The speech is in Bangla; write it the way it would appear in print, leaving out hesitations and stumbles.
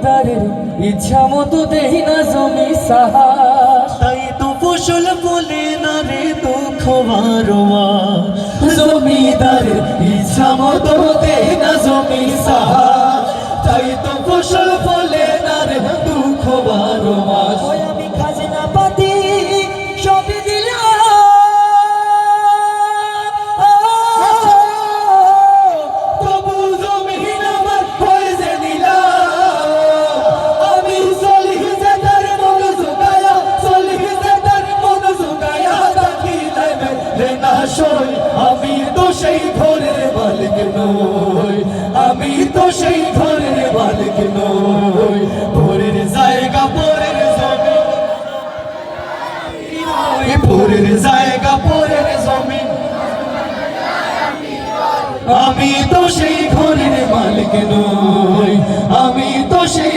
তাদের ইচ্ছা মতো দেই না জমি সাহাস, তাই তো ফসল বলে না রে দুঃখ বারোয়া। জমিদারের ইচ্ছা মতো দেই না জমি সাহাস, তাই তো ফসল ফলে না রে দুঃখ 12 মাস। আমি খাজনা পাতি সবই দিলাম, তবু জমিন আমার হয়ে যে নিলাম। আমি চলি যে তার মন জোগায়া, চলি যে তার মন জোগায়া রাখি দেবে রে না সই। আমি তো সেই ঘরের মালিক নই, আমি তো সেই ঘরের মালিক নই। ভোরের জায়গা পরের জমি, ভোরের জায়গা পরের জমি, আমি তো সেই ঘরের মালিক নই, আমি তো সেই